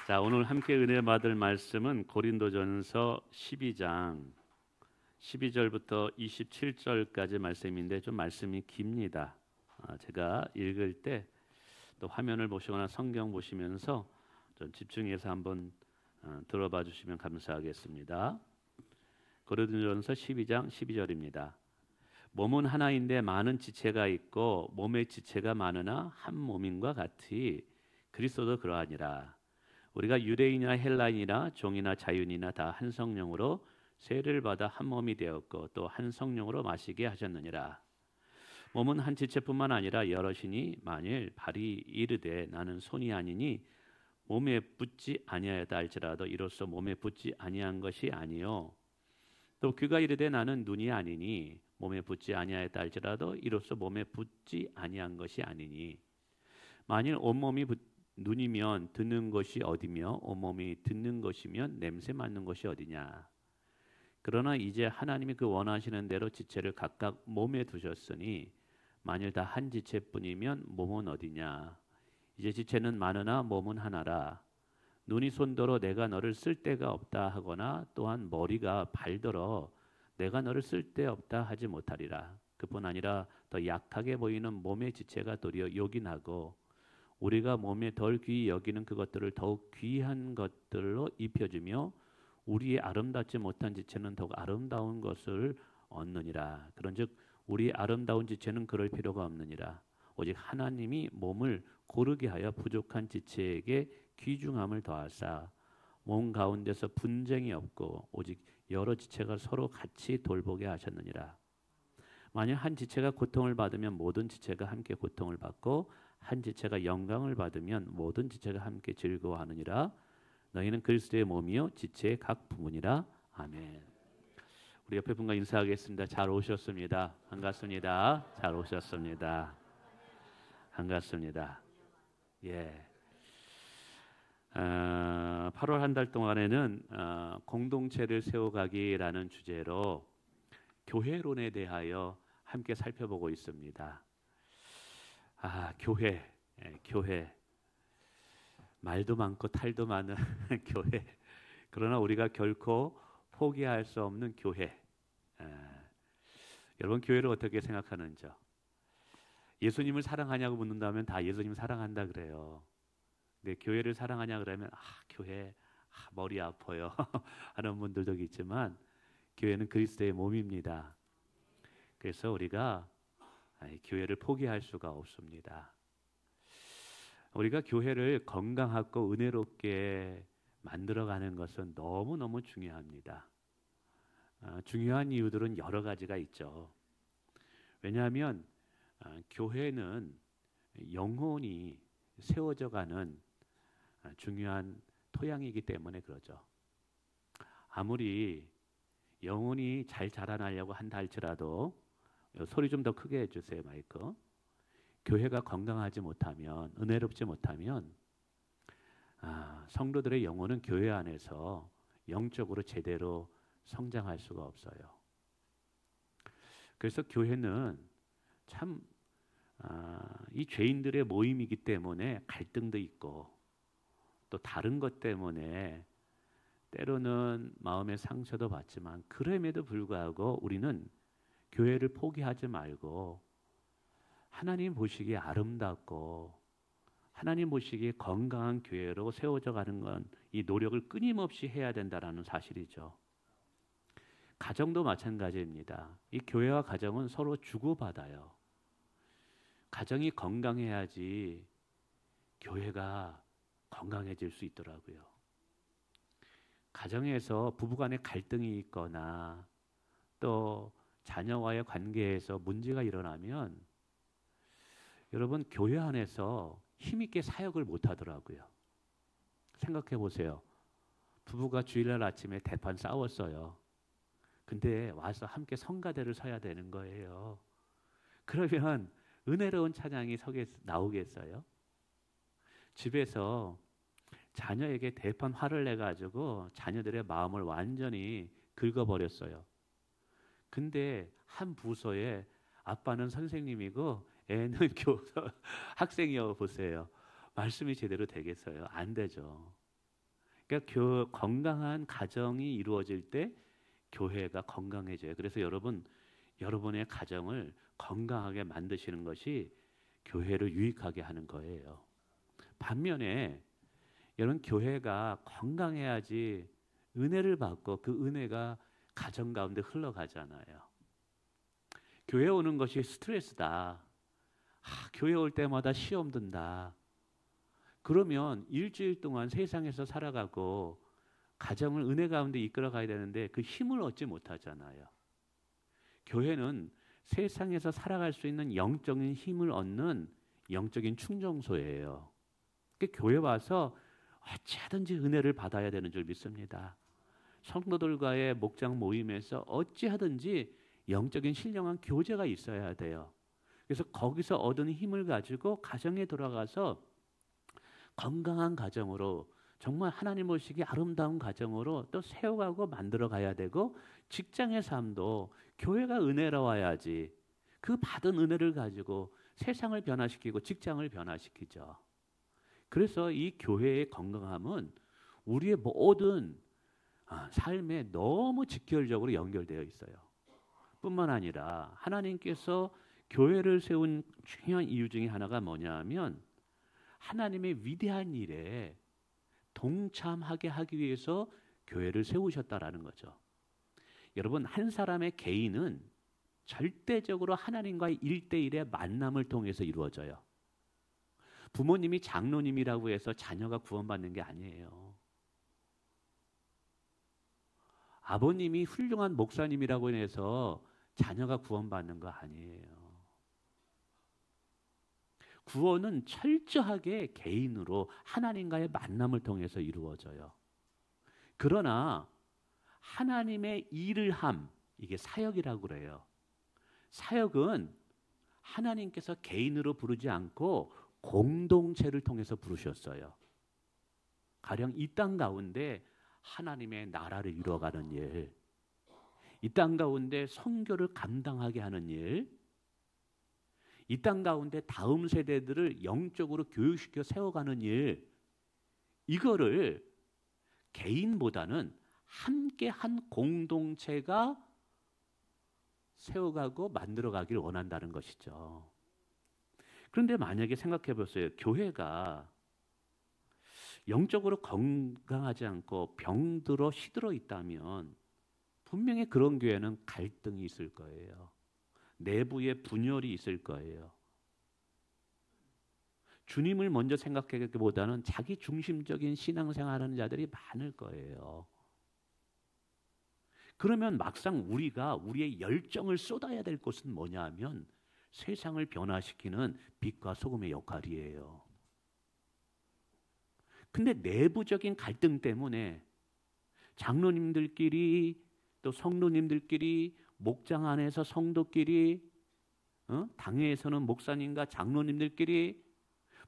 자, 오늘 함께 은혜 받을 말씀은 고린도전서 12장 12절부터 27절까지 말씀인데 좀 말씀이 깁니다. 제가 읽을 때 또 화면을 보시거나 성경 보시면서 좀 집중해서 한번 들어봐 주시면 감사하겠습니다. 고린도전서 12장 12절입니다. 몸은 하나인데 많은 지체가 있고 몸의 지체가 많으나 한 몸인과 같이 그리스도도 그러하니라. 우리가 유대인이나 헬라인이나 종이나 자유인이나 다 한 성령으로 세례를 받아 한 몸이 되었고 또 한 성령으로 마시게 하셨느니라. 몸은 한 지체뿐만 아니라 여럿이니 만일 발이 이르되 나는 손이 아니니 몸에 붙지 아니하였다 할지라도 이로써 몸에 붙지 아니한 것이 아니요 또 귀가 이르되 나는 눈이 아니니 몸에 붙지 아니하였다 할지라도 이로써 몸에 붙지 아니한 것이 아니니 만일 온몸이 눈이면 듣는 것이 어디며 온몸이 듣는 것이면 냄새 맡는 것이 어디냐. 그러나 이제 하나님이 그 원하시는 대로 지체를 각각 몸에 두셨으니 만일 다 한 지체뿐이면 몸은 어디냐. 이제 지체는 많으나 몸은 하나라. 눈이 손더러 내가 너를 쓸 데가 없다 하거나 또한 머리가 발더러 내가 너를 쓸 데 없다 하지 못하리라. 그뿐 아니라 더 약하게 보이는 몸의 지체가 도리어 요긴하고 우리가 몸에 덜 귀히 여기는 그것들을 더욱 귀한 것들로 입혀주며 우리의 아름답지 못한 지체는 더욱 아름다운 것을 얻느니라. 그런즉 우리 아름다운 지체는 그럴 필요가 없느니라. 오직 하나님이 몸을 고르게 하여 부족한 지체에게 귀중함을 더하사 몸 가운데서 분쟁이 없고 오직 여러 지체가 서로 같이 돌보게 하셨느니라. 만약 한 지체가 고통을 받으면 모든 지체가 함께 고통을 받고 한 지체가 영광을 받으면 모든 지체가 함께 즐거워하느니라. 너희는 그리스도의 몸이요 지체의 각 부분이라. 아멘. 우리 옆에 분과 인사하겠습니다. 잘 오셨습니다. 반갑습니다. 잘 오셨습니다. 반갑습니다. 예. 8월 한 달 동안에는 공동체를 세워가기라는 주제로 교회론에 대하여 함께 살펴보고 있습니다. 교회, 교회. 말도 많고 탈도 많은 교회. 그러나 우리가 결코 포기할 수 없는 교회. 여러분 교회를 어떻게 생각하는지요? 예수님을 사랑하냐고 묻는다면 다 예수님 사랑한다 그래요. 근데 교회를 사랑하냐 그러면 교회 머리 아파요 하는 분들도 있지만 교회는 그리스도의 몸입니다. 그래서 우리가 교회를 포기할 수가 없습니다. 우리가 교회를 건강하고 은혜롭게 만들어가는 것은 너무너무 중요합니다. 중요한 이유들은 여러 가지가 있죠. 왜냐하면 교회는 영혼이 세워져가는 중요한 토양이기 때문에 그러죠. 아무리 영혼이 잘 자라나려고 한다 할지라도 소리 좀 더 크게 해주세요, 마이크. 교회가 건강하지 못하면, 은혜롭지 못하면 성도들의 영혼은 교회 안에서 영적으로 제대로 성장할 수가 없어요. 그래서 교회는 참 이 죄인들의 모임이기 때문에 갈등도 있고 또 다른 것 때문에 때로는 마음의 상처도 받지만 그럼에도 불구하고 우리는 교회를 포기하지 말고 하나님 보시기에 아름답고 하나님 보시기에 건강한 교회로 세워져 가는 건 이 노력을 끊임없이 해야 된다라는 사실이죠. 가정도 마찬가지입니다. 이 교회와 가정은 서로 주고받아요. 가정이 건강해야지 교회가 건강해질 수 있더라고요. 가정에서 부부간에 갈등이 있거나 또 자녀와의 관계에서 문제가 일어나면 여러분 교회 안에서 힘있게 사역을 못 하더라고요. 생각해 보세요. 부부가 주일날 아침에 대판 싸웠어요. 근데 와서 함께 성가대를 서야 되는 거예요. 그러면 은혜로운 찬양이 나오겠어요? 집에서 자녀에게 대판 화를 내가지고 자녀들의 마음을 완전히 긁어버렸어요. 근데 한 부서에 아빠는 선생님이고 애는 학생이어 보세요. 말씀이 제대로 되겠어요? 안 되죠. 그러니까 건강한 가정이 이루어질 때 교회가 건강해져요. 그래서 여러분의 가정을 건강하게 만드시는 것이 교회를 유익하게 하는 거예요. 반면에 여러분, 교회가 건강해야지 은혜를 받고 그 은혜가 가정 가운데 흘러가잖아요. 교회 오는 것이 스트레스다. 교회 올 때마다 시험 든다. 그러면 일주일 동안 세상에서 살아가고 가정을 은혜 가운데 이끌어 가야 되는데 그 힘을 얻지 못하잖아요. 교회는 세상에서 살아갈 수 있는 영적인 힘을 얻는 영적인 충전소예요. 교회 와서 어찌하든지 은혜를 받아야 되는 줄 믿습니다. 성도들과의 목장 모임에서 어찌하든지 영적인 신령한 교제가 있어야 돼요. 그래서 거기서 얻은 힘을 가지고 가정에 돌아가서 건강한 가정으로, 정말 하나님 오시기 아름다운 가정으로 또 세워가고 만들어 가야 되고, 직장의 삶도 교회가 은혜로워야지 그 받은 은혜를 가지고 세상을 변화시키고 직장을 변화시키죠. 그래서 이 교회의 건강함은 우리의 모든 삶에 너무 직결적으로 연결되어 있어요. 뿐만 아니라 하나님께서 교회를 세운 중요한 이유 중에 하나가 뭐냐면 하나님의 위대한 일에 동참하게 하기 위해서 교회를 세우셨다라는 거죠. 여러분, 한 사람의 개인은 절대적으로 하나님과의 1대1의 만남을 통해서 이루어져요. 부모님이 장로님이라고 해서 자녀가 구원받는 게 아니에요. 아버님이 훌륭한 목사님이라고 해서 자녀가 구원받는 거 아니에요. 구원은 철저하게 개인으로 하나님과의 만남을 통해서 이루어져요. 그러나 하나님의 일을 함, 이게 사역이라고 그래요. 사역은 하나님께서 개인으로 부르지 않고 공동체를 통해서 부르셨어요. 가령 이 땅 가운데 하나님의 나라를 이루어가는 일, 이 땅 가운데 선교를 감당하게 하는 일, 이 땅 가운데 다음 세대들을 영적으로 교육시켜 세워가는 일, 이거를 개인보다는 함께 한 공동체가 세워가고 만들어가기를 원한다는 것이죠. 그런데 만약에 생각해 보세요. 교회가 영적으로 건강하지 않고 병들어 시들어 있다면 분명히 그런 교회는 갈등이 있을 거예요. 내부에 분열이 있을 거예요. 주님을 먼저 생각하기보다는 자기 중심적인 신앙생활하는 자들이 많을 거예요. 그러면 막상 우리가 우리의 열정을 쏟아야 될 곳은 뭐냐 하면 세상을 변화시키는 빛과 소금의 역할이에요. 근데 내부적인 갈등 때문에 장로님들끼리 또 성도님들끼리 목장 안에서 성도끼리 당회에서는 목사님과 장로님들끼리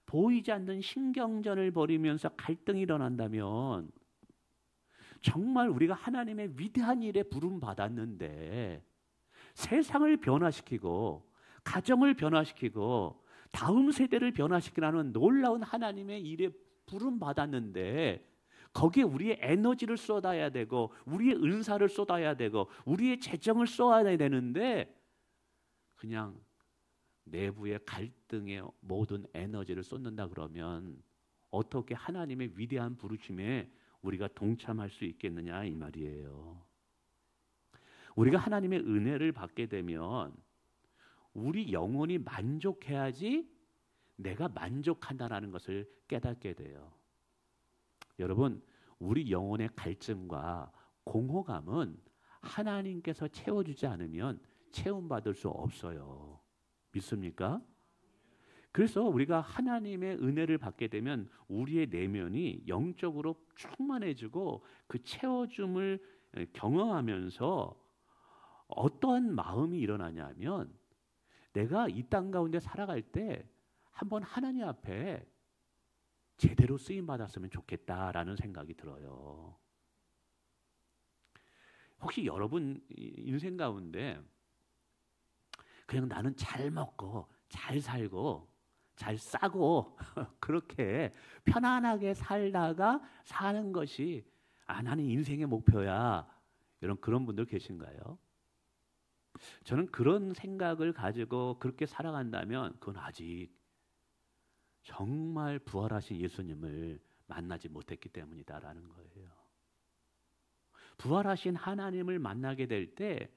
보이지 않는 신경전을 벌이면서 갈등이 일어난다면 정말 우리가 하나님의 위대한 일에 부름받았는데 세상을 변화시키고 가정을 변화시키고 다음 세대를 변화시키라는 놀라운 하나님의 일에 부름받았는데 거기에 우리의 에너지를 쏟아야 되고 우리의 은사를 쏟아야 되고 우리의 재정을 쏟아야 되는데 그냥 내부의 갈등에 모든 에너지를 쏟는다 그러면 어떻게 하나님의 위대한 부르심에 우리가 동참할 수 있겠느냐 이 말이에요. 우리가 하나님의 은혜를 받게 되면 우리 영혼이 만족해야지 내가 만족한다는 것을 깨닫게 돼요. 여러분, 우리 영혼의 갈증과 공허감은 하나님께서 채워주지 않으면 채움받을 수 없어요. 믿습니까? 그래서 우리가 하나님의 은혜를 받게 되면 우리의 내면이 영적으로 충만해지고 그 채워줌을 경험하면서 어떠한 마음이 일어나냐면 내가 이 땅 가운데 살아갈 때 한번 하나님 앞에 제대로 쓰임 받았으면 좋겠다라는 생각이 들어요. 혹시 여러분 인생 가운데 그냥 나는 잘 먹고 잘 살고 잘 싸고 그렇게 편안하게 살다가 사는 것이 나는 인생의 목표야. 그런 분들 계신가요? 저는 그런 생각을 가지고 그렇게 살아간다면 그건 아직 정말 부활하신 예수님을 만나지 못했기 때문이다라는 거예요. 부활하신 하나님을 만나게 될 때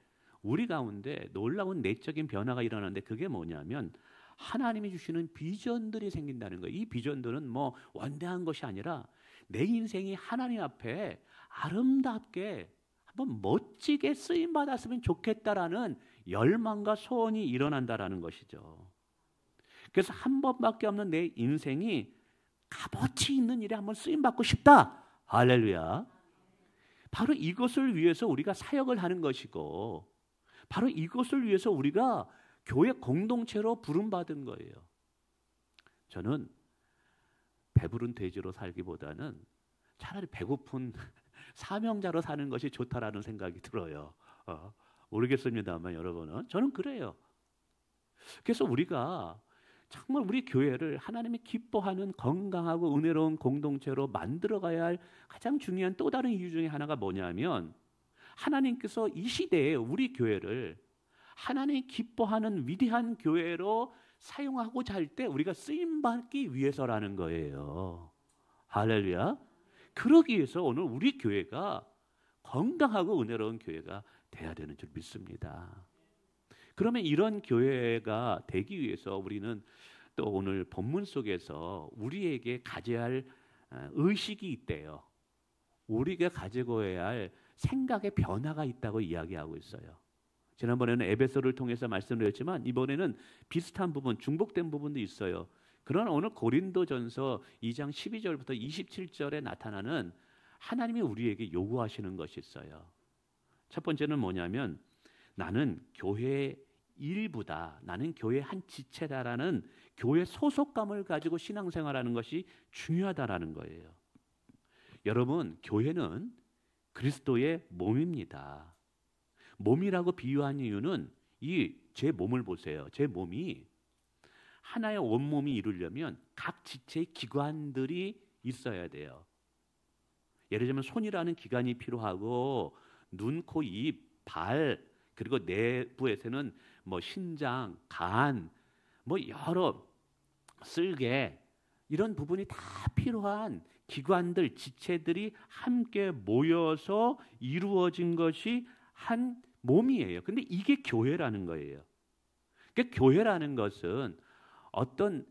우리 가운데 놀라운 내적인 변화가 일어나는데 그게 뭐냐면 하나님이 주시는 비전들이 생긴다는 거예요. 이 비전들은 뭐 원대한 것이 아니라 내 인생이 하나님 앞에 아름답게 한번 멋지게 쓰임 받았으면 좋겠다라는 열망과 소원이 일어난다라는 것이죠. 그래서 한 번밖에 없는 내 인생이 값어치 있는 일에 한번 쓰임 받고 싶다. 할렐루야. 바로 이것을 위해서 우리가 사역을 하는 것이고 바로 이것을 위해서 우리가 교회 공동체로 부름받은 거예요. 저는 배부른 돼지로 살기보다는 차라리 배고픈 사명자로 사는 것이 좋다라는 생각이 들어요. 모르겠습니다만 여러분은 저는 그래요. 그래서 우리가 정말 우리 교회를 하나님이 기뻐하는 건강하고 은혜로운 공동체로 만들어가야 할 가장 중요한 또 다른 이유 중에 하나가 뭐냐면 하나님께서 이 시대에 우리 교회를 하나님이 기뻐하는 위대한 교회로 사용하고자 할 때 우리가 쓰임받기 위해서라는 거예요. 할렐루야. 그러기 위해서 오늘 우리 교회가 건강하고 은혜로운 교회가 돼야 되는 줄 믿습니다. 그러면 이런 교회가 되기 위해서 우리는 또 오늘 본문 속에서 우리에게 가져야 할 의식이 있대요. 우리가 가지고 해야 할 생각의 변화가 있다고 이야기하고 있어요. 지난번에는 에베소를 통해서 말씀드렸지만 이번에는 비슷한 부분, 중복된 부분도 있어요. 그러나 오늘 고린도전서 2장 12절부터 27절에 나타나는 하나님이 우리에게 요구하시는 것이 있어요. 첫 번째는 뭐냐면 나는 교회의 일부다. 나는 교회의 한 지체다라는 교회 소속감을 가지고 신앙생활하는 것이 중요하다라는 거예요. 여러분, 교회는 그리스도의 몸입니다. 몸이라고 비유한 이유는 제 몸을 보세요. 제 몸이 하나의 온몸이 이루려면 각 지체의 기관들이 있어야 돼요. 예를 들면 손이라는 기관이 필요하고 눈, 코, 입, 발 그리고 내부에서는 뭐 신장, 간, 뭐 여러 쓸개 이런 부분이 다 필요한 기관들, 지체들이 함께 모여서 이루어진 것이 한 몸이에요. 근데 이게 교회라는 거예요. 그러니까 교회라는 것은 어떤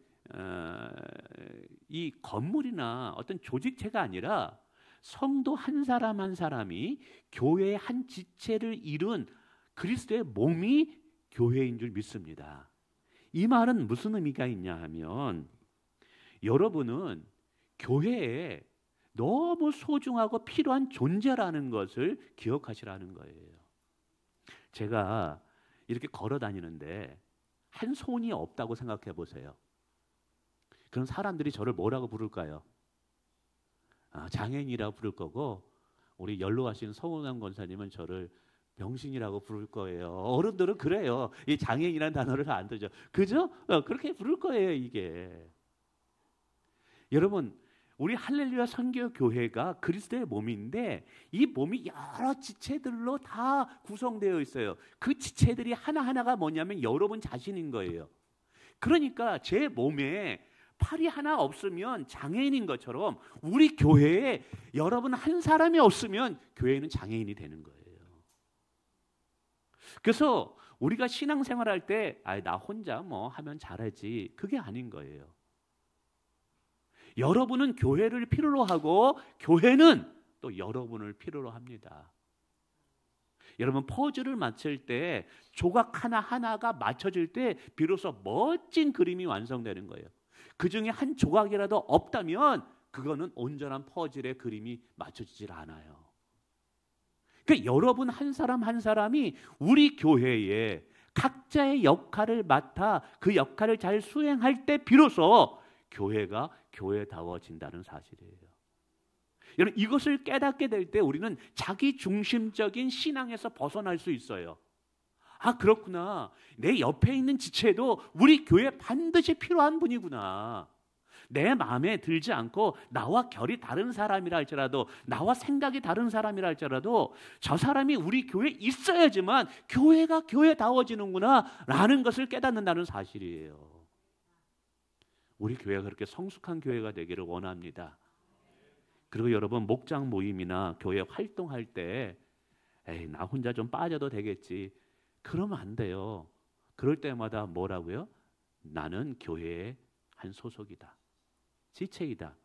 이 건물이나 어떤 조직체가 아니라 성도 한 사람 한 사람이 교회의 한 지체를 이룬 그리스도의 몸이 교회인 줄 믿습니다. 이 말은 무슨 의미가 있냐 하면 여러분은 교회에 너무 소중하고 필요한 존재라는 것을 기억하시라는 거예요. 제가 이렇게 걸어 다니는데 한 손이 없다고 생각해 보세요. 그럼 사람들이 저를 뭐라고 부를까요? 장애인이라고 부를 거고 우리 연로하신 서운한 권사님은 저를 병신이라고 부를 거예요. 어른들은 그래요. 이 장애인이라는 단어를 안 쓰죠. 그죠? 그렇게 부를 거예요, 이게. 여러분, 우리 할렐루야 선교교회가 그리스도의 몸인데 이 몸이 여러 지체들로 다 구성되어 있어요. 그 지체들이 하나하나가 뭐냐면 여러분 자신인 거예요. 그러니까 제 몸에 팔이 하나 없으면 장애인인 것처럼 우리 교회에 여러분 한 사람이 없으면 교회는 장애인이 되는 거예요. 그래서 우리가 신앙생활할 때 나 혼자 뭐 하면 잘하지 그게 아닌 거예요. 여러분은 교회를 필요로 하고 교회는 또 여러분을 필요로 합니다. 여러분 퍼즐을 맞출 때 조각 하나하나가 맞춰질 때 비로소 멋진 그림이 완성되는 거예요. 그 중에 한 조각이라도 없다면 그거는 온전한 퍼즐의 그림이 맞춰지질 않아요. 그러니까 여러분 한 사람 한 사람이 우리 교회에 각자의 역할을 맡아 그 역할을 잘 수행할 때 비로소 교회가 교회다워진다는 사실이에요. 여러분 이것을 깨닫게 될 때 우리는 자기 중심적인 신앙에서 벗어날 수 있어요. 아, 그렇구나. 내 옆에 있는 지체도 우리 교회에 반드시 필요한 분이구나. 내 마음에 들지 않고 나와 결이 다른 사람이라 할지라도, 나와 생각이 다른 사람이라 할지라도 저 사람이 우리 교회에 있어야지만 교회가 교회다워지는구나 라는 것을 깨닫는다는 사실이에요. 우리 교회가 그렇게 성숙한 교회가 되기를 원합니다. 그리고 여러분, 목장 모임이나 교회 활동할 때 에이, 나 혼자 좀 빠져도 되겠지, 그러면 안 돼요. 그럴 때마다 뭐라고요? 나는 교회의 한 소속이다, 지체이다.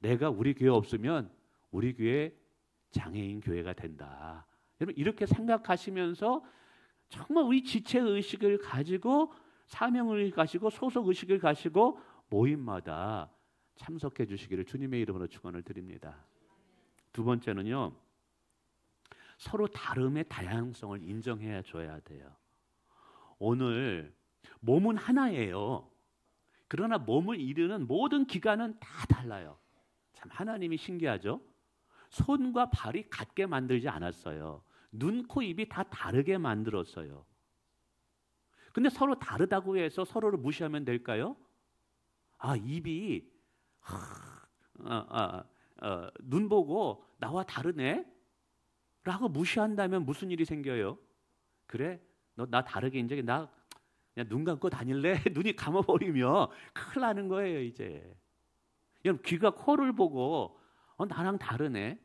내가 우리 교회 없으면 우리 교회 장애인 교회가 된다. 여러분, 이렇게 생각하시면서 정말 우리 지체 의식을 가지고, 사명을 가지고, 소속 의식을 가지고 모임마다 참석해 주시기를 주님의 이름으로 축원을 드립니다. 두 번째는요, 서로 다름의 다양성을 인정해 줘야 돼요. 오늘 몸은 하나예요. 그러나 몸을 이루는 모든 기관은 다 달라요. 참 하나님이 신기하죠? 손과 발이 같게 만들지 않았어요. 눈, 코, 입이 다 다르게 만들었어요. 근데 서로 다르다고 해서 서로를 무시하면 될까요? 아, 입이 눈 보고 나와 다르네? 라고 무시한다면 무슨 일이 생겨요? 그래? 너 나 다르게 인정해? 나 그냥 눈 감고 다닐래? 눈이 감아버리면 큰일 나는 거예요, 이제. 여러분, 귀가 코를 보고 나랑 다르네?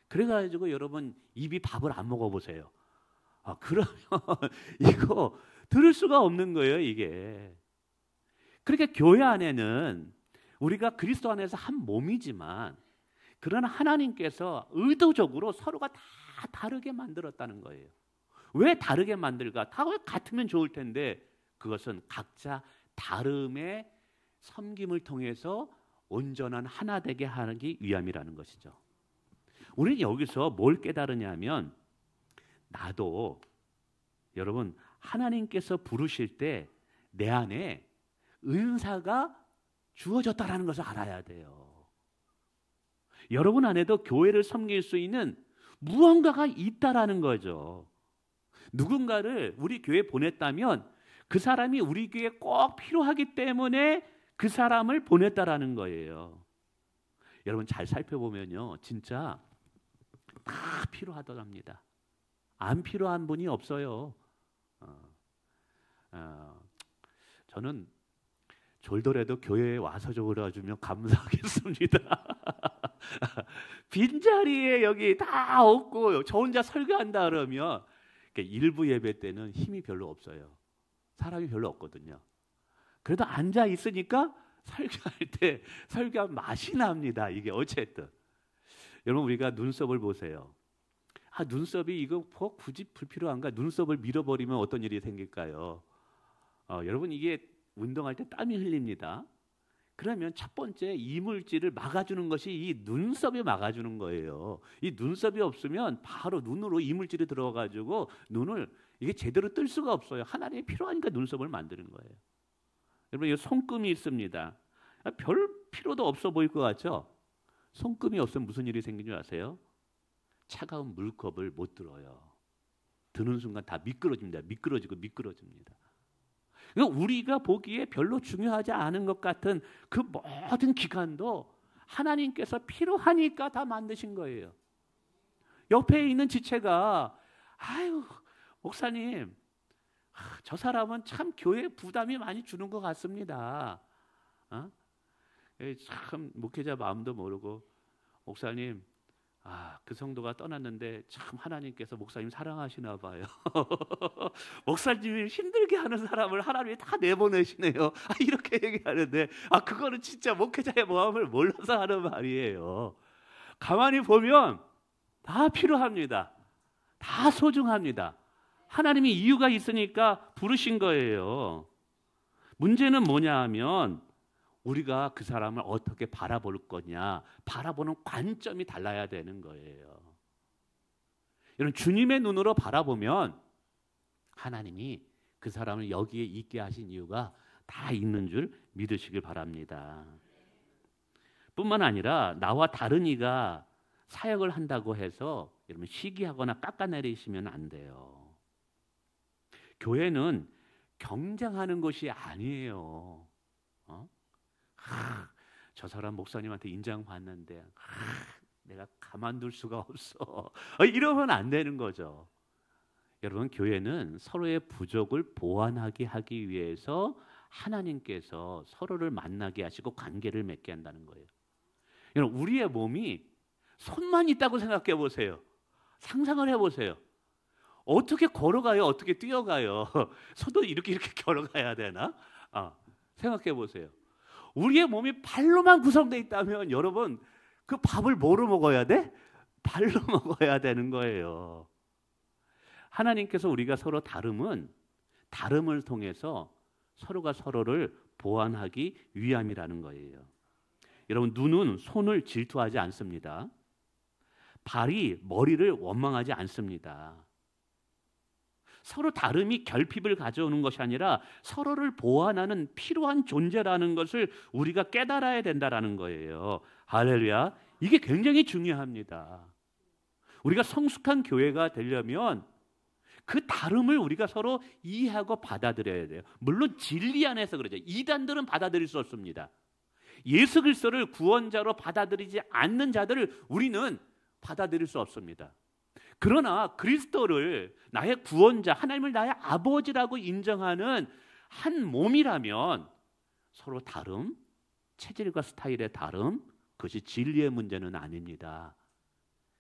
그래가지고 여러분, 입이 밥을 안 먹어보세요. 아, 그러면 이거 들을 수가 없는 거예요, 이게. 그러니까 교회 안에는 우리가 그리스도 안에서 한 몸이지만, 그러나 하나님께서 의도적으로 서로가 다 다르게 만들었다는 거예요. 왜 다르게 만들까? 다 같으면 좋을 텐데, 그것은 각자 다름의 섬김을 통해서 온전한 하나 되게 하기 위함이라는 것이죠. 우리는 여기서 뭘 깨달으냐면, 나도 여러분, 하나님께서 부르실 때 내 안에 은사가 주어졌다라는 것을 알아야 돼요. 여러분 안에도 교회를 섬길 수 있는 무언가가 있다라는 거죠. 누군가를 우리 교회에 보냈다면 그 사람이 우리 교회에 꼭 필요하기 때문에 그 사람을 보냈다라는 거예요. 여러분, 잘 살펴보면요, 진짜 다 필요하더랍니다. 안 필요한 분이 없어요. 저는 졸더라도 교회에 와서 좀 올라주면 감사하겠습니다. 빈자리에 여기 다 없고 저 혼자 설교한다 그러면 일부 예배 때는 힘이 별로 없어요. 사람이 별로 없거든요. 그래도 앉아 있으니까 설교할 때 설교한 맛이 납니다. 이게 어쨌든. 여러분, 우리가 눈썹을 보세요. 아, 눈썹이 이거 굳이 불필요한가? 눈썹을 밀어버리면 어떤 일이 생길까요? 여러분, 이게 운동할 때 땀이 흘립니다. 그러면 첫 번째 이물질을 막아주는 것이 이 눈썹이 막아주는 거예요. 이 눈썹이 없으면 바로 눈으로 이물질이 들어가지고 눈을 이게 제대로 뜰 수가 없어요. 하나님이 필요하니까 눈썹을 만드는 거예요. 여러분, 이 손금이 있습니다. 별 필요도 없어 보일 것 같죠? 손금이 없으면 무슨 일이 생긴 줄 아세요? 차가운 물컵을 못 들어요. 드는 순간 다 미끄러집니다. 미끄러집니다. 그러니까 우리가 보기에 별로 중요하지 않은 것 같은 그 모든 기관도 하나님께서 필요하니까 다 만드신 거예요. 옆에 있는 지체가 아유, 목사님, 저 사람은 참 교회에 부담이 많이 주는 것 같습니다. 참 목회자 마음도 모르고, 목사님, 그 성도가 떠났는데 참 하나님께서 목사님 사랑하시나 봐요. 목사님이 힘들게 하는 사람을 하나님이 다 내보내시네요. 이렇게 얘기하는데, 그거는 진짜 목회자의 마음을 몰라서 하는 말이에요. 가만히 보면 다 필요합니다. 다 소중합니다. 하나님이 이유가 있으니까 부르신 거예요. 문제는 뭐냐 하면 우리가 그 사람을 어떻게 바라볼 거냐, 바라보는 관점이 달라야 되는 거예요. 여러분, 주님의 눈으로 바라보면 하나님이 그 사람을 여기에 있게 하신 이유가 다 있는 줄 믿으시길 바랍니다. 뿐만 아니라 나와 다른 이가 사역을 한다고 해서 여러분 시기하거나 깎아내리시면 안 돼요. 교회는 경쟁하는 것이 아니에요. 저 사람 목사님한테 인정받는데 내가 가만둘 수가 없어. 이러면 안 되는 거죠. 여러분, 교회는 서로의 부족을 보완하게 하기 위해서 하나님께서 서로를 만나게 하시고 관계를 맺게 한다는 거예요. 여러분, 우리의 몸이 손만 있다고 생각해 보세요. 상상을 해보세요. 어떻게 걸어가요? 어떻게 뛰어가요? 손도 이렇게 걸어가야 되나? 생각해 보세요. 우리의 몸이 발로만 구성되어 있다면 여러분, 그 밥을 뭐로 먹어야 돼? 발로 먹어야 되는 거예요. 하나님께서 우리가 서로 다름을 통해서 서로가 서로를 보완하기 위함이라는 거예요. 여러분, 눈은 손을 질투하지 않습니다. 발이 머리를 원망하지 않습니다. 서로 다름이 결핍을 가져오는 것이 아니라 서로를 보완하는 필요한 존재라는 것을 우리가 깨달아야 된다라는 거예요. 할렐루야. 이게 굉장히 중요합니다. 우리가 성숙한 교회가 되려면 그 다름을 우리가 서로 이해하고 받아들여야 돼요. 물론 진리 안에서 그러죠. 이단들은 받아들일 수 없습니다. 예수 그리스도를 구원자로 받아들이지 않는 자들을 우리는 받아들일 수 없습니다. 그러나 그리스도를 나의 구원자, 하나님을 나의 아버지라고 인정하는 한 몸이라면 서로 다름, 체질과 스타일의 다름, 그것이 진리의 문제는 아닙니다.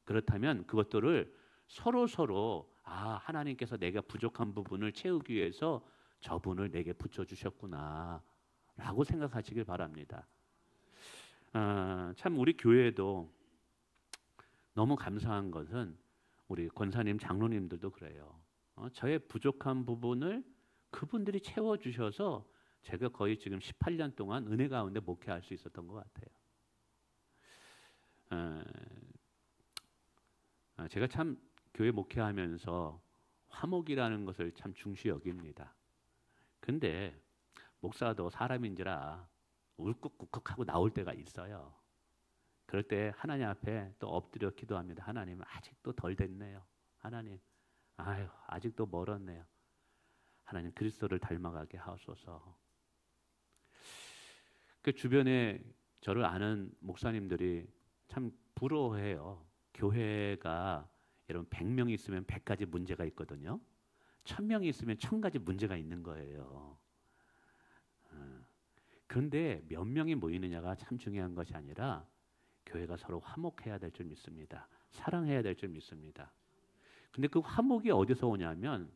그렇다면 그것들을 서로 하나님께서 내가 부족한 부분을 채우기 위해서 저분을 내게 붙여주셨구나 라고 생각하시길 바랍니다. 참 우리 교회도 너무 감사한 것은 우리 권사님, 장로님들도 그래요. 저의 부족한 부분을 그분들이 채워주셔서 제가 거의 지금 18년 동안 은혜 가운데 목회할 수 있었던 것 같아요. 제가 참 교회 목회하면서 화목이라는 것을 참 중시 여깁니다. 근데 목사도 사람인지라 울컥울컥하고 나올 때가 있어요. 그럴 때 하나님 앞에 또 엎드려 기도합니다. 하나님, 아직도 덜 됐네요. 하나님, 아직도 멀었네요. 하나님, 그리스도를 닮아가게 하옵소서. 그 주변에 저를 아는 목사님들이 참 부러워해요. 교회가 여러분 100명이 있으면 100가지 문제가 있거든요. 1000명이 있으면 1000가지 문제가 있는 거예요. 그런데 몇 명이 모이느냐가 참 중요한 것이 아니라 교회가 서로 화목해야 될 줄 믿습니다. 사랑해야 될 줄 믿습니다. 근데 그 화목이 어디서 오냐면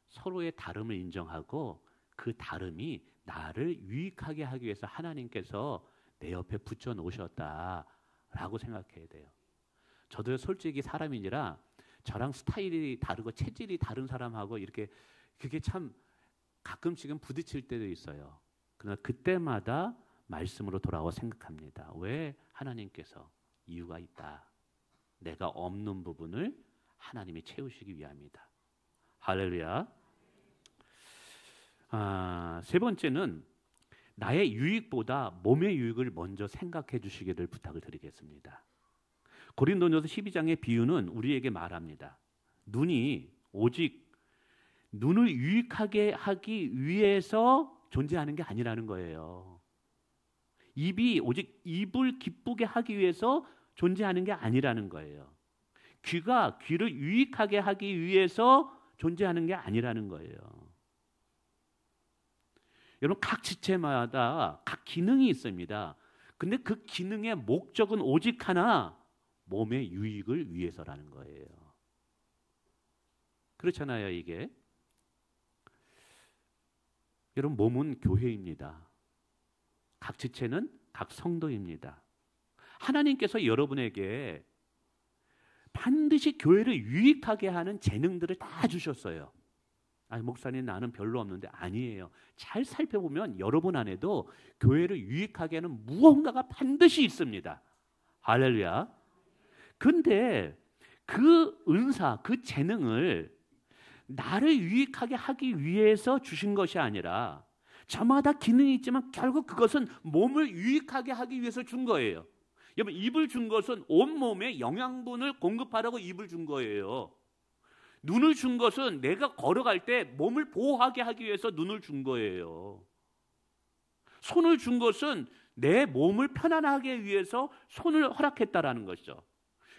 서로의 다름을 인정하고 그 다름이 나를 유익하게 하기 위해서 하나님께서 내 옆에 붙여 놓으셨다라고 생각해야 돼요. 저도 솔직히 사람이니라 저랑 스타일이 다르고 체질이 다른 사람하고 이렇게 그게 참 가끔씩은 부딪힐 때도 있어요. 그러나 그때마다 말씀으로 돌아와 생각합니다. 왜? 하나님께서 이유가 있다. 내가 없는 부분을 하나님이 채우시기 위함이다. 할렐루야. 세 번째는 나의 유익보다 몸의 유익을 먼저 생각해 주시기를 부탁을 드리겠습니다. 고린도전서 12장의 비유는 우리에게 말합니다. 눈이 오직 눈을 유익하게 하기 위해서 존재하는 게 아니라는 거예요. 입이 오직 입을 기쁘게 하기 위해서 존재하는 게 아니라는 거예요. 귀가 귀를 유익하게 하기 위해서 존재하는 게 아니라는 거예요. 여러분, 각 지체마다 각 기능이 있습니다. 근데 그 기능의 목적은 오직 하나, 몸의 유익을 위해서라는 거예요. 그렇잖아요, 이게. 여러분, 몸은 교회입니다. 각 지체는 각 성도입니다. 하나님께서 여러분에게 반드시 교회를 유익하게 하는 재능들을 다 주셨어요. 목사님 나는 별로 없는데 아니에요. 잘 살펴보면 여러분 안에도 교회를 유익하게 하는 무언가가 반드시 있습니다. 할렐루야. 근데 그 은사, 그 재능을 나를 유익하게 하기 위해서 주신 것이 아니라 저마다 기능이 있지만 결국 그것은 몸을 유익하게 하기 위해서 준 거예요. 여러분, 입을 준 것은 온몸에 영양분을 공급하라고 입을 준 거예요. 눈을 준 것은 내가 걸어갈 때 몸을 보호하게 하기 위해서 눈을 준 거예요. 손을 준 것은 내 몸을 편안하게 위해서 손을 허락했다라는 것이죠.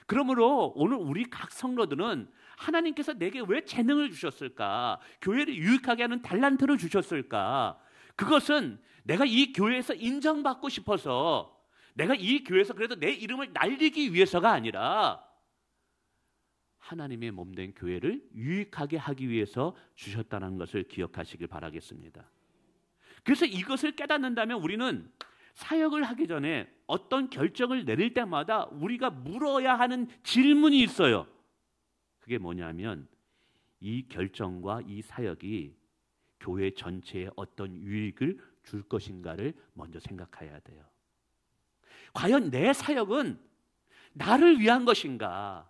그러므로 오늘 우리 각 성도들은 하나님께서 내게 왜 재능을 주셨을까? 교회를 유익하게 하는 달란트를 주셨을까? 그것은 내가 이 교회에서 인정받고 싶어서, 내가 이 교회에서 그래도 내 이름을 날리기 위해서가 아니라 하나님의 몸된 교회를 유익하게 하기 위해서 주셨다는 것을 기억하시길 바라겠습니다. 그래서 이것을 깨닫는다면 우리는 사역을 하기 전에 어떤 결정을 내릴 때마다 우리가 물어야 하는 질문이 있어요. 그게 뭐냐면 이 결정과 이 사역이 교회 전체에 어떤 유익을 줄 것인가를 먼저 생각해야 돼요. 과연 내 사역은 나를 위한 것인가?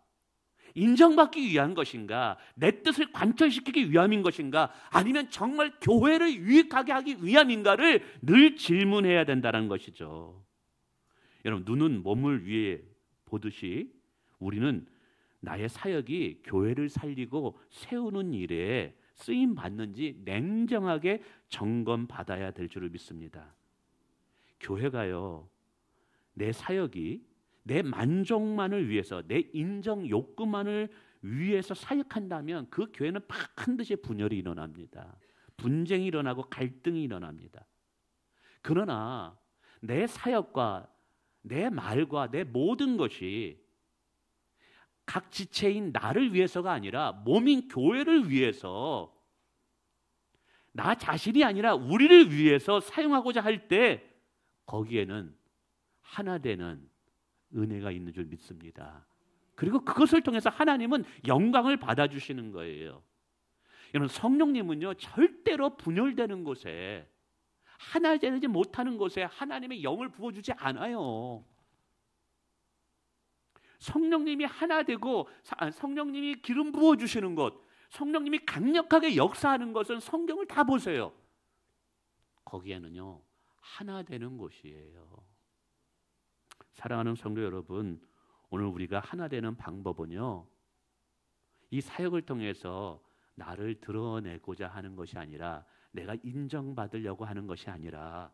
인정받기 위한 것인가? 내 뜻을 관철시키기 위함인 것인가? 아니면 정말 교회를 유익하게 하기 위함인가를 늘 질문해야 된다는 것이죠. 여러분, 눈은 몸을 위해 보듯이 우리는 나의 사역이 교회를 살리고 세우는 일에 쓰임 받는지 냉정하게 점검받아야 될 줄을 믿습니다. 교회가요, 내 사역이 내 만족만을 위해서, 내 인정 욕구만을 위해서 사역한다면 그 교회는 반드시 분열이 일어납니다. 분쟁이 일어나고 갈등이 일어납니다. 그러나 내 사역과 내 말과 내 모든 것이 각 지체인 나를 위해서가 아니라 몸인 교회를 위해서, 나 자신이 아니라 우리를 위해서 사용하고자 할 때 거기에는 하나 되는 은혜가 있는 줄 믿습니다. 그리고 그것을 통해서 하나님은 영광을 받아주시는 거예요. 여러분, 성령님은요 절대로 분열되는 곳에, 하나 되지 못하는 곳에 하나님의 영을 부어주지 않아요. 성령님이 하나 되고 성령님이 기름 부어주시는 것, 성령님이 강력하게 역사하는 것은 성경을 다 보세요. 거기에는요 하나 되는 곳이에요. 사랑하는 성도 여러분, 오늘 우리가 하나 되는 방법은요, 이 사역을 통해서 나를 드러내고자 하는 것이 아니라, 내가 인정받으려고 하는 것이 아니라,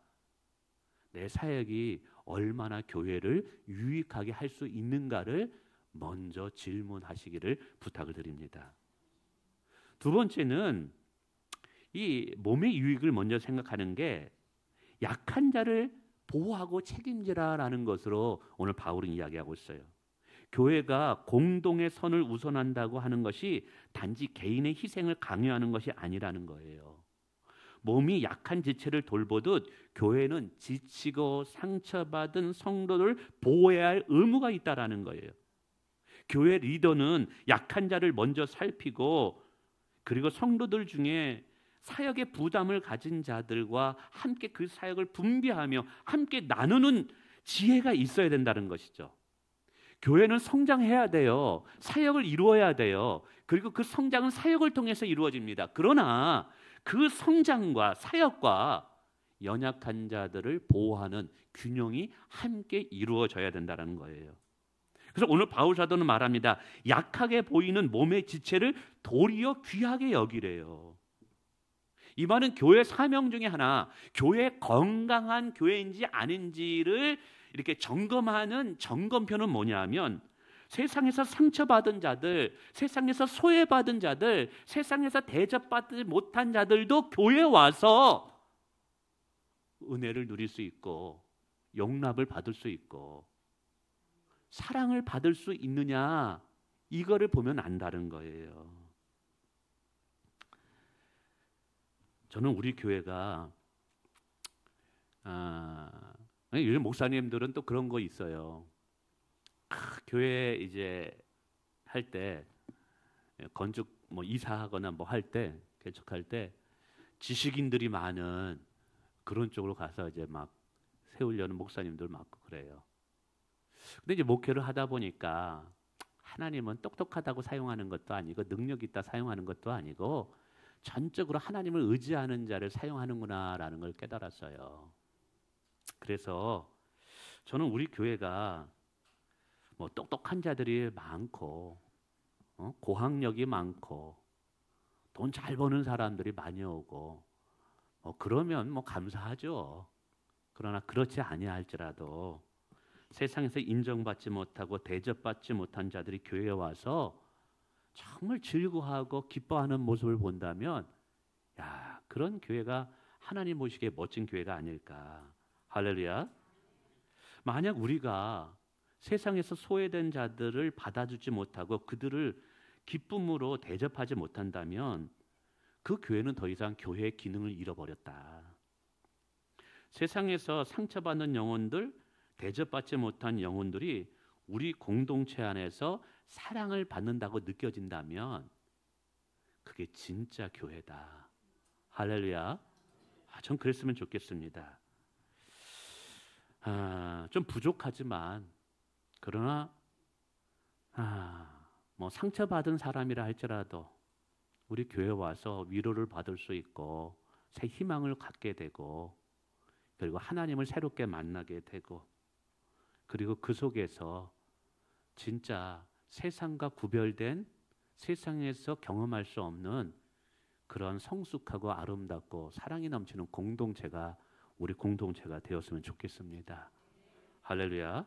내 사역이 얼마나 교회를 유익하게 할 수 있는가를 먼저 질문하시기를 부탁을 드립니다. 두 번째는 이 몸의 유익을 먼저 생각하는 게 약한 자를 보호하고 책임지라라는 것으로 오늘 바울은 이야기하고 있어요. 교회가 공동의 선을 우선한다고 하는 것이 단지 개인의 희생을 강요하는 것이 아니라는 거예요. 몸이 약한 지체를 돌보듯 교회는 지치고 상처받은 성도를 보호해야 할 의무가 있다라는 거예요. 교회 리더는 약한 자를 먼저 살피고, 그리고 성도들 중에 사역의 부담을 가진 자들과 함께 그 사역을 분배하며 함께 나누는 지혜가 있어야 된다는 것이죠. 교회는 성장해야 돼요. 사역을 이루어야 돼요. 그리고 그 성장은 사역을 통해서 이루어집니다. 그러나 그 성장과 사역과 연약한 자들을 보호하는 균형이 함께 이루어져야 된다는 거예요. 그래서 오늘 바울 사도는 말합니다. 약하게 보이는 몸의 지체를 도리어 귀하게 여기래요. 이 말은 교회 사명 중에 하나, 교회 건강한 교회인지 아닌지를 이렇게 점검하는 점검표는 뭐냐면, 세상에서 상처받은 자들, 세상에서 소외받은 자들, 세상에서 대접받지 못한 자들도 교회에 와서 은혜를 누릴 수 있고 용납을 받을 수 있고 사랑을 받을 수 있느냐, 이거를 보면 안다는 거예요. 저는 우리 교회가 요즘 목사님들은 또 그런 거 있어요. 교회 이제 할 때 건축 뭐 이사하거나 뭐 할 때, 개척할 때 지식인들이 많은 그런 쪽으로 가서 이제 막 세우려는 목사님들 많고 그래요. 근데 이제 목회를 하다 보니까 하나님은 똑똑하다고 사용하는 것도 아니고 능력 있다 사용하는 것도 아니고 전적으로 하나님을 의지하는 자를 사용하는구나라는 걸 깨달았어요. 그래서 저는 우리 교회가 뭐 똑똑한 자들이 많고 고학력이 많고 돈 잘 버는 사람들이 많이 오고 그러면 감사하죠. 그러나 그렇지 아니할지라도 세상에서 인정받지 못하고 대접받지 못한 자들이 교회에 와서 정말 즐거워하고 기뻐하는 모습을 본다면 야, 그런 교회가 하나님 보시기에 멋진 교회가 아닐까. 할렐루야. 만약 우리가 세상에서 소외된 자들을 받아주지 못하고 그들을 기쁨으로 대접하지 못한다면 그 교회는 더 이상 교회의 기능을 잃어버렸다. 세상에서 상처받는 영혼들, 대접받지 못한 영혼들이 우리 공동체 안에서 사랑을 받는다고 느껴진다면 그게 진짜 교회다. 할렐루야. 전 그랬으면 좋겠습니다. 좀 부족하지만 그러나 상처받은 사람이라 할지라도 우리 교회에 와서 위로를 받을 수 있고 새 희망을 갖게 되고 그리고 하나님을 새롭게 만나게 되고 그리고 그 속에서 진짜 세상과 구별된 세상에서 경험할 수 없는 그런 성숙하고 아름답고 사랑이 넘치는 공동체가 우리 공동체가 되었으면 좋겠습니다. 할렐루야.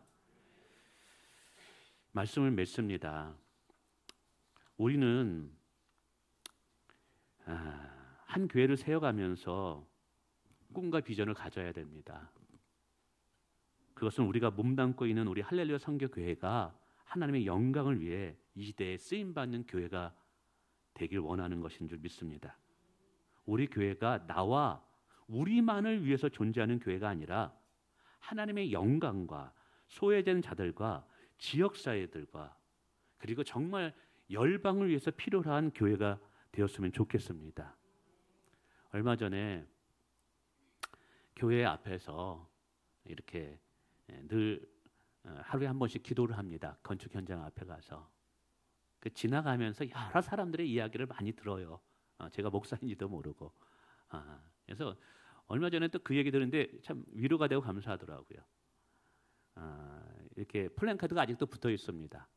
말씀을 맺습니다. 우리는 한 교회를 세워가면서 꿈과 비전을 가져야 됩니다. 그것은 우리가 몸담고 있는 우리 할렐루야 선교교회가 하나님의 영광을 위해 이 시대에 쓰임받는 교회가 되길 원하는 것인 줄 믿습니다. 우리 교회가 나와 우리만을 위해서 존재하는 교회가 아니라 하나님의 영광과 소외된 자들과 지역사회들과 그리고 정말 열방을 위해서 필요한 교회가 되었으면 좋겠습니다. 얼마 전에 교회 앞에서 이렇게 늘 하루에 한 번씩 기도를 합니다. 건축 현장 앞에 가서 지나가면서 여러 사람들의 이야기를 많이 들어요. 제가 목사인지도 모르고. 그래서 얼마 전에 또 그 얘기 들었는데 참 위로가 되고 감사하더라고요. 이렇게 플랜카드가 아직도 붙어 있습니다.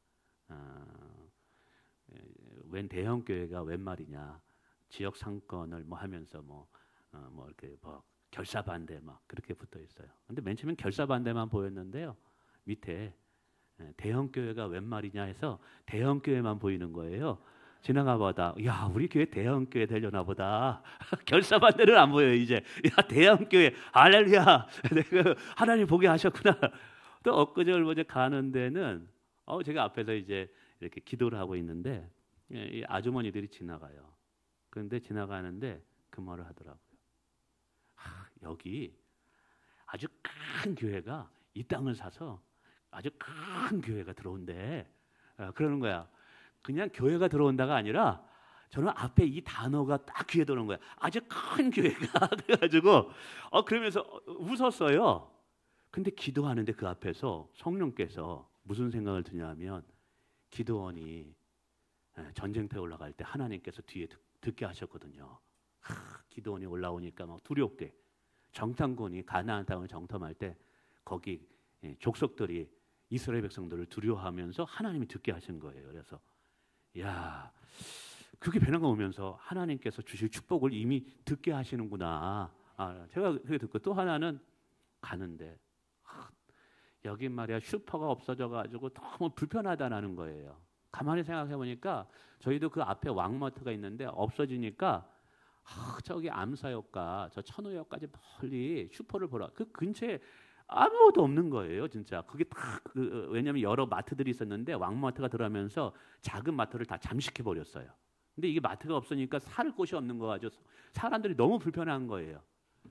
웬 대형 교회가 웬 말이냐, 지역 상권을 하면서 이렇게 결사 반대 그렇게 붙어 있어요. 근데 맨 처음엔 결사 반대만 보였는데요. 밑에 대형 교회가 웬 말이냐 해서 대형 교회만 보이는 거예요. 지나가 보다 야 우리 교회 대형 교회 되려나 보다. 결사 반대는 안 보여요 이제. 야 대형 교회 할렐루야. 내가 하나님 보게 하셨구나. 또 엊그제 얼마 가는 데는 제가 앞에서 이제 이렇게 기도를 하고 있는데 이 아주머니들이 지나가요. 그런데 지나가는데 그 말을 하더라고요. 여기 아주 큰 교회가 이 땅을 사서 아주 큰 교회가 들어온대. 그러는 거야. 그냥 교회가 들어온다가 아니라 저는 앞에 이 단어가 딱 귀에 도는 거야. 아주 큰 교회가. 그래가지고 그러면서 웃었어요. 근데 기도하는데 그 앞에서 성령께서 무슨 생각을 드냐면 기도원이 전쟁터에 올라갈 때 하나님께서 뒤에 듣게 하셨거든요. 기도원이 올라오니까 막 두렵게 정탐군이 가나안 땅을 정탐할 때 거기 족속들이 이스라엘 백성들을 두려워하면서 하나님이 듣게 하신 거예요. 그래서 야 그게 배나가 오면서 하나님께서 주실 축복을 이미 듣게 하시는구나. 제가 그렇게 듣고 또 하나는 가는데 여기 말이야 슈퍼가 없어져가지고 너무 불편하다는 거예요. 가만히 생각해 보니까 저희도 그 앞에 왕마트가 있는데 없어지니까 저기 암사역과 저 천호역까지 멀리 슈퍼를 보러 그 근처에 아무것도 없는 거예요, 진짜. 그게 딱 왜냐하면 여러 마트들이 있었는데 왕마트가 들어가면서 작은 마트를 다 잠식해 버렸어요. 근데 이게 마트가 없으니까 살 곳이 없는 거 가지고 사람들이 너무 불편한 거예요.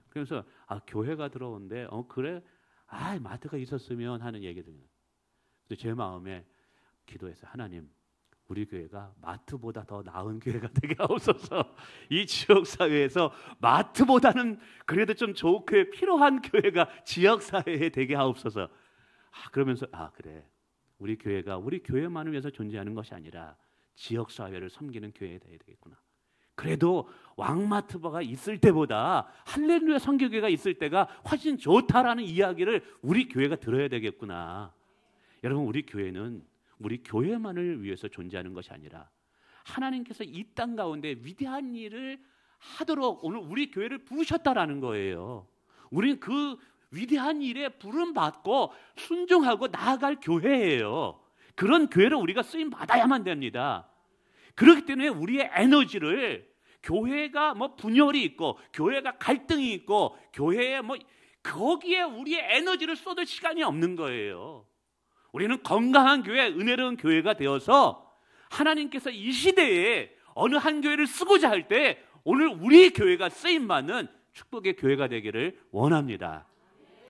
그래서 교회가 들어온대. 그래? 마트가 있었으면 하는 얘기들. 근데 제 마음에 기도해서 하나님. 우리 교회가 마트보다 더 나은 교회가 되게 하옵소서. 이 지역사회에서 마트보다는 그래도 좀 좋게 필요한 교회가 지역사회에 되게 하옵소서. 그러면서 그래 우리 교회가 우리 교회만을 위해서 존재하는 것이 아니라 지역사회를 섬기는 교회가 되어야 되겠구나. 그래도 왕마트가 있을 때보다 할렐루야 선교교회가 있을 때가 훨씬 좋다라는 이야기를 우리 교회가 들어야 되겠구나. 여러분 우리 교회는 우리 교회만을 위해서 존재하는 것이 아니라 하나님께서 이 땅 가운데 위대한 일을 하도록 오늘 우리 교회를 부르셨다라는 거예요. 우리는 그 위대한 일에 부름받고 순종하고 나아갈 교회예요. 그런 교회를 우리가 쓰임 받아야만 됩니다. 그렇기 때문에 우리의 에너지를 교회가 뭐 분열이 있고 교회가 갈등이 있고 교회에 뭐 거기에 우리의 에너지를 쏟을 시간이 없는 거예요. 우리는 건강한 교회, 은혜로운 교회가 되어서 하나님께서 이 시대에 어느 한 교회를 쓰고자 할 때 오늘 우리 교회가 쓰임받는 축복의 교회가 되기를 원합니다.